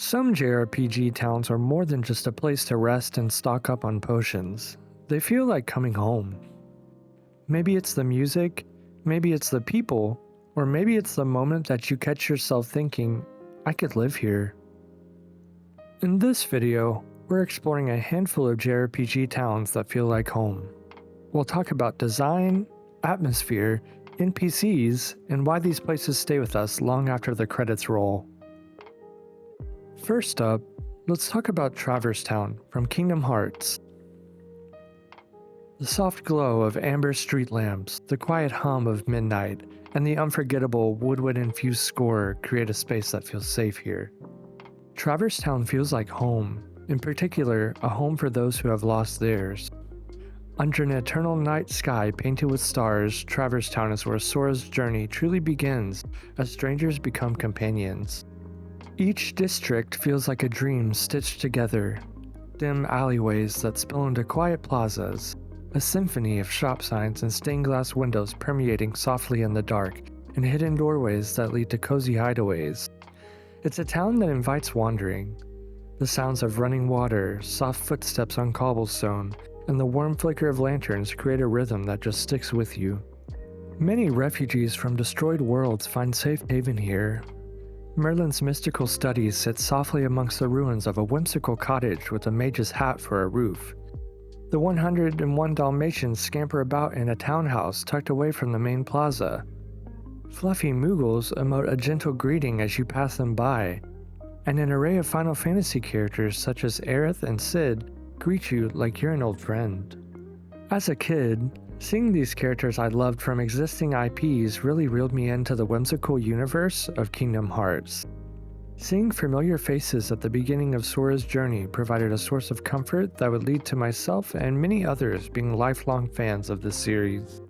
Some JRPG towns are more than just a place to rest and stock up on potions. They feel like coming home. Maybe it's the music, maybe it's the people, or maybe it's the moment that you catch yourself thinking, I could live here. In this video, we're exploring a handful of JRPG towns that feel like home. We'll talk about design, atmosphere, NPCs, and why these places stay with us long after the credits roll. First up, let's talk about Traverse Town from Kingdom Hearts. The soft glow of amber street lamps, the quiet hum of midnight, and the unforgettable woodwind-infused score create a space that feels safe here. Traverse Town feels like home, in particular, a home for those who have lost theirs. Under an eternal night sky painted with stars, Traverse Town is where Sora's journey truly begins, as strangers become companions. Each district feels like a dream stitched together. Dim alleyways that spill into quiet plazas, a symphony of shop signs and stained glass windows permeating softly in the dark, and hidden doorways that lead to cozy hideaways. It's a town that invites wandering. The sounds of running water, soft footsteps on cobblestone, and the warm flicker of lanterns create a rhythm that just sticks with you. Many refugees from destroyed worlds find safe haven here. Merlin's mystical studies sit softly amongst the ruins of a whimsical cottage with a mage's hat for a roof. The 101 Dalmatians scamper about in a townhouse tucked away from the main plaza. Fluffy Moogles emote a gentle greeting as you pass them by, and an array of Final Fantasy characters such as Aerith and Cid greet you like you're an old friend. As a kid, seeing these characters I loved from existing IPs really reeled me into the whimsical universe of Kingdom Hearts. Seeing familiar faces at the beginning of Sora's journey provided a source of comfort that would lead to myself and many others being lifelong fans of this series.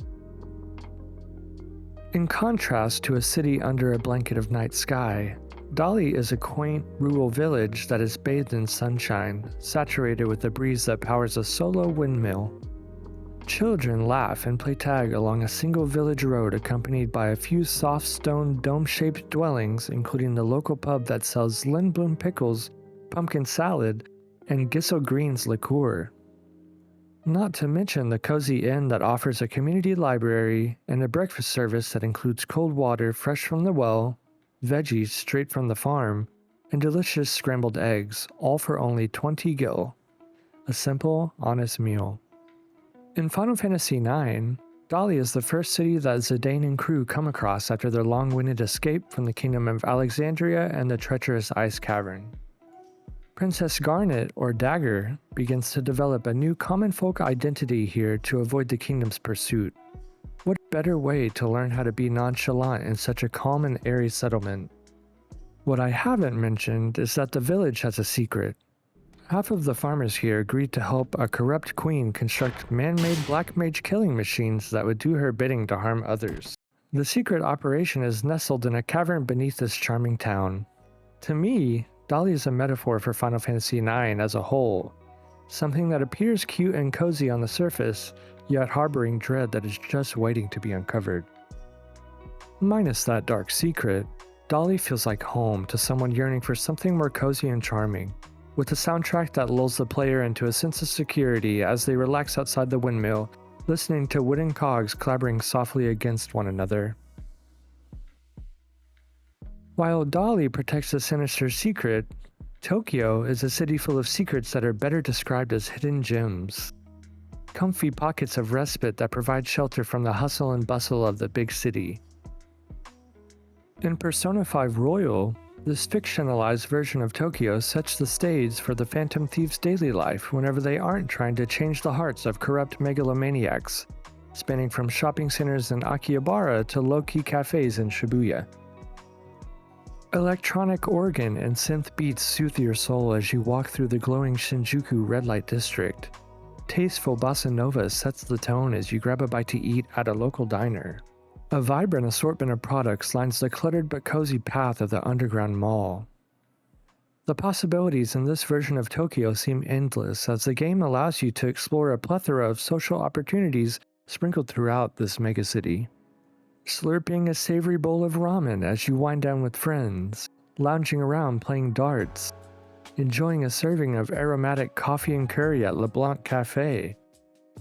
In contrast to a city under a blanket of night sky, Dali is a quaint, rural village that is bathed in sunshine, saturated with the breeze that powers a solo windmill. Children laugh and play tag along a single village road accompanied by a few soft stone dome-shaped dwellings, including the local pub that sells Lindblom pickles, pumpkin salad, and Gissel Green's liqueur. Not to mention the cozy inn that offers a community library and a breakfast service that includes cold water fresh from the well, veggies straight from the farm, and delicious scrambled eggs, all for only 20 gil. A simple, honest meal. In Final Fantasy IX, Dali is the first city that Zidane and crew come across after their long-winded escape from the Kingdom of Alexandria and the treacherous Ice Cavern. Princess Garnet, or Dagger, begins to develop a new common folk identity here to avoid the kingdom's pursuit. What better way to learn how to be nonchalant in such a calm and airy settlement? What I haven't mentioned is that the village has a secret. Half of the farmers here agreed to help a corrupt queen construct man-made black mage killing machines that would do her bidding to harm others. The secret operation is nestled in a cavern beneath this charming town. To me, Dali is a metaphor for Final Fantasy IX as a whole, something that appears cute and cozy on the surface, yet harboring dread that is just waiting to be uncovered. Minus that dark secret, Dali feels like home to someone yearning for something more cozy and charming, with a soundtrack that lulls the player into a sense of security as they relax outside the windmill, listening to wooden cogs clattering softly against one another. While Dali protects a sinister secret, Tokyo is a city full of secrets that are better described as hidden gems. Comfy pockets of respite that provide shelter from the hustle and bustle of the big city. In Persona 5 Royal, this fictionalized version of Tokyo sets the stage for the Phantom Thief's daily life whenever they aren't trying to change the hearts of corrupt megalomaniacs, spanning from shopping centers in Akihabara to low-key cafes in Shibuya. Electronic organ and synth beats soothe your soul as you walk through the glowing Shinjuku red light district. Tasteful bossa nova sets the tone as you grab a bite to eat at a local diner. A vibrant assortment of products lines the cluttered but cozy path of the underground mall. The possibilities in this version of Tokyo seem endless as the game allows you to explore a plethora of social opportunities sprinkled throughout this megacity. Slurping a savory bowl of ramen as you wind down with friends, lounging around playing darts, enjoying a serving of aromatic coffee and curry at LeBlanc Cafe.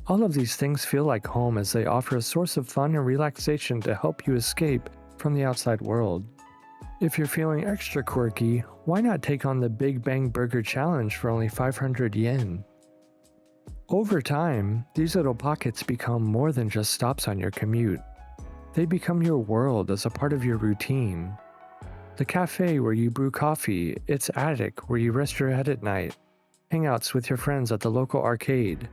All of these things feel like home as they offer a source of fun and relaxation to help you escape from the outside world. If you're feeling extra quirky, why not take on the Big Bang Burger Challenge for only 500 yen? Over time, these little pockets become more than just stops on your commute. They become your world as a part of your routine. The cafe where you brew coffee, its attic where you rest your head at night, hangouts with your friends at the local arcade.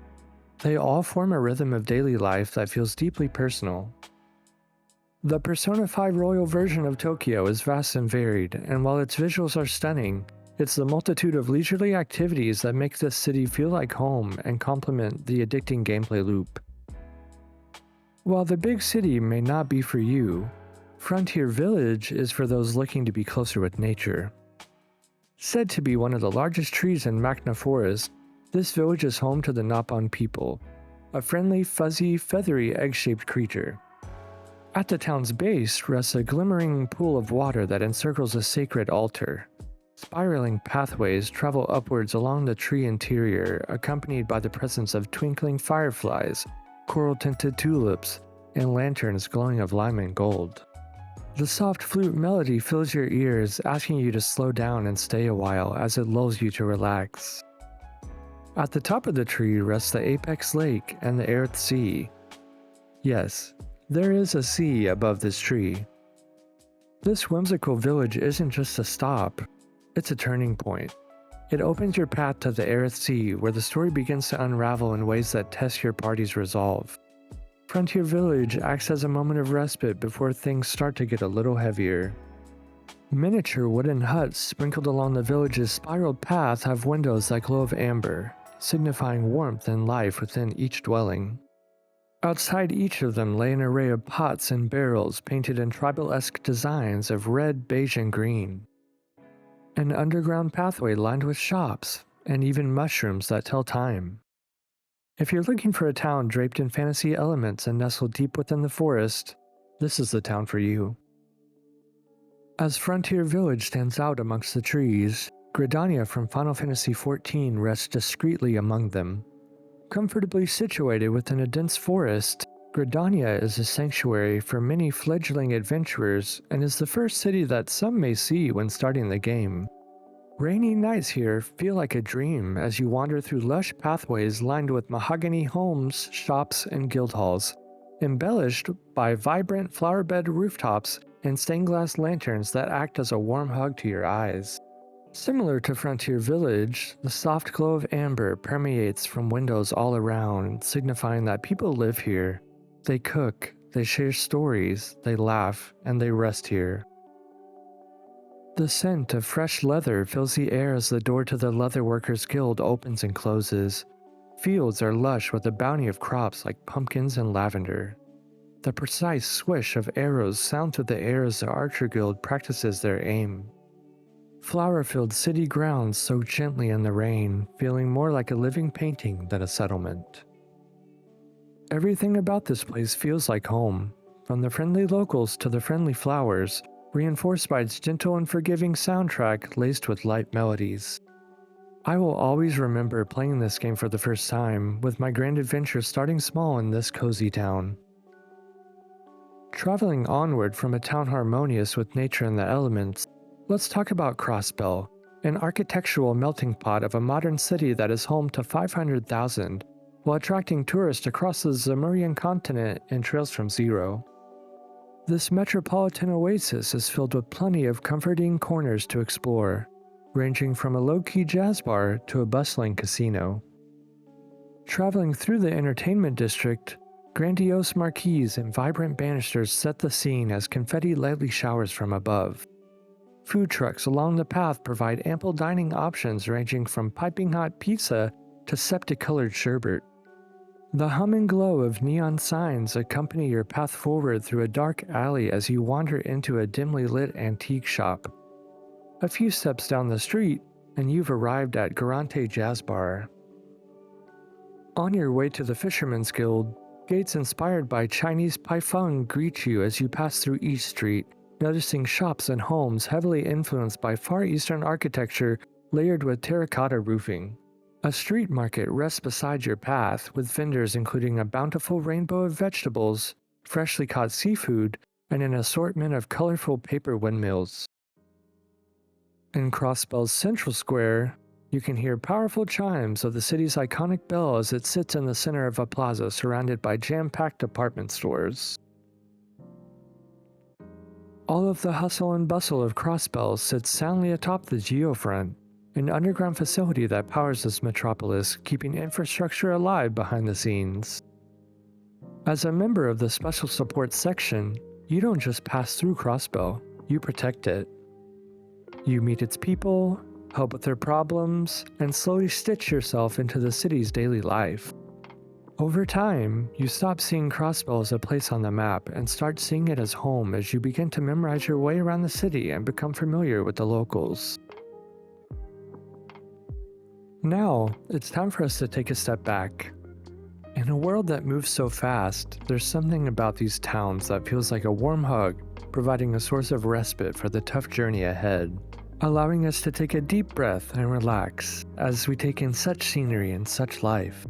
They all form a rhythm of daily life that feels deeply personal. The Persona 5 Royal version of Tokyo is vast and varied, and while its visuals are stunning, it's the multitude of leisurely activities that make this city feel like home and complement the addicting gameplay loop. While the big city may not be for you, Frontier Village is for those looking to be closer with nature. Said to be one of the largest trees in Magna Forest, this village is home to the Napon people, a friendly, fuzzy, feathery, egg-shaped creature. At the town's base rests a glimmering pool of water that encircles a sacred altar. Spiraling pathways travel upwards along the tree interior, accompanied by the presence of twinkling fireflies, coral-tinted tulips, and lanterns glowing of lime and gold. The soft flute melody fills your ears, asking you to slow down and stay a while as it lulls you to relax. At the top of the tree rests the Apex Lake and the Aerith Sea. Yes, there is a sea above this tree. This whimsical village isn't just a stop, it's a turning point. It opens your path to the Aerith Sea, where the story begins to unravel in ways that test your party's resolve. Frontier Village acts as a moment of respite before things start to get a little heavier. Miniature wooden huts sprinkled along the village's spiraled path have windows that glow of amber, signifying warmth and life within each dwelling. Outside each of them lay an array of pots and barrels painted in tribal-esque designs of red, beige, and green. An underground pathway lined with shops, and even mushrooms that tell time. If you're looking for a town draped in fantasy elements and nestled deep within the forest, this is the town for you. As Frontier Village stands out amongst the trees, Gridania from Final Fantasy XIV rests discreetly among them. Comfortably situated within a dense forest, Gridania is a sanctuary for many fledgling adventurers and is the first city that some may see when starting the game. Rainy nights here feel like a dream as you wander through lush pathways lined with mahogany homes, shops, and guild halls, embellished by vibrant flowerbed rooftops and stained glass lanterns that act as a warm hug to your eyes. Similar to Frontier Village, the soft glow of amber permeates from windows all around, signifying that people live here. They cook, they share stories, they laugh, and they rest here. The scent of fresh leather fills the air as the door to the Leatherworkers Guild opens and closes. Fields are lush with a bounty of crops like pumpkins and lavender. The precise swish of arrows sound through the air as the Archer Guild practices their aim. Flower-filled city grounds soak gently in the rain, feeling more like a living painting than a settlement. Everything about this place feels like home, from the friendly locals to the friendly flowers, reinforced by its gentle and forgiving soundtrack laced with light melodies. I will always remember playing this game for the first time, with my grand adventure starting small in this cozy town. Traveling onward from a town harmonious with nature and the elements, let's talk about Crossbell, an architectural melting pot of a modern city that is home to 500,000, while attracting tourists across the Zemurian continent and trails from zero. This metropolitan oasis is filled with plenty of comforting corners to explore, ranging from a low-key jazz bar to a bustling casino. Traveling through the entertainment district, grandiose marquees and vibrant banisters set the scene as confetti lightly showers from above. Food trucks along the path provide ample dining options ranging from piping hot pizza to septic-colored sherbet. The hum and glow of neon signs accompany your path forward through a dark alley as you wander into a dimly lit antique shop. A few steps down the street, and you've arrived at Garante Jazz Bar. On your way to the Fisherman's Guild, gates inspired by Chinese paifeng greet you as you pass through East Street, noticing shops and homes heavily influenced by Far Eastern architecture layered with terracotta roofing. A street market rests beside your path with vendors including a bountiful rainbow of vegetables, freshly caught seafood, and an assortment of colorful paper windmills. In Crossbell's central square, you can hear powerful chimes of the city's iconic bell as it sits in the center of a plaza surrounded by jam-packed department stores. All of the hustle and bustle of Crossbell sits soundly atop the geofront, an underground facility that powers this metropolis, keeping infrastructure alive behind the scenes. As a member of the Special Support Section, you don't just pass through Crossbell, you protect it. You meet its people, help with their problems, and slowly stitch yourself into the city's daily life. Over time, you stop seeing Crossbell as a place on the map and start seeing it as home as you begin to memorize your way around the city and become familiar with the locals. Now, it's time for us to take a step back. In a world that moves so fast, there's something about these towns that feels like a warm hug, providing a source of respite for the tough journey ahead, allowing us to take a deep breath and relax as we take in such scenery and such life.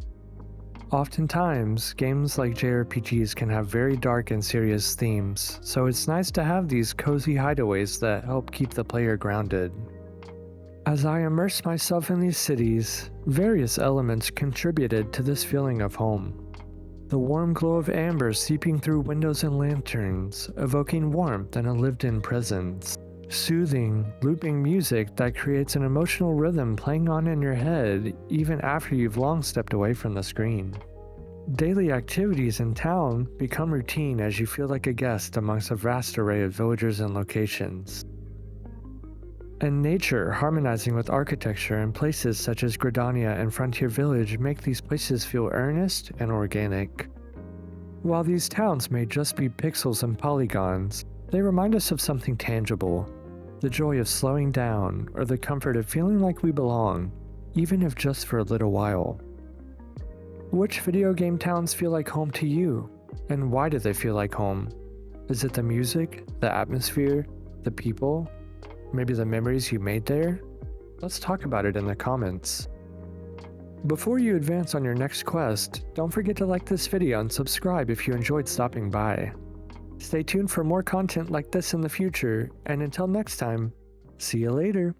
Oftentimes, games like JRPGs can have very dark and serious themes, so it's nice to have these cozy hideaways that help keep the player grounded. As I immerse myself in these cities, various elements contributed to this feeling of home. The warm glow of amber seeping through windows and lanterns, evoking warmth and a lived-in presence. Soothing, looping music that creates an emotional rhythm playing on in your head even after you've long stepped away from the screen. Daily activities in town become routine as you feel like a guest amongst a vast array of villagers and locations. And nature harmonizing with architecture in places such as Gridania and Frontier Village make these places feel earnest and organic. While these towns may just be pixels and polygons, they remind us of something tangible. The joy of slowing down, or the comfort of feeling like we belong, even if just for a little while. Which video game towns feel like home to you? And why do they feel like home? Is it the music, the atmosphere, the people? Maybe the memories you made there? Let's talk about it in the comments. Before you advance on your next quest, don't forget to like this video and subscribe if you enjoyed stopping by. Stay tuned for more content like this in the future, and until next time, see you later.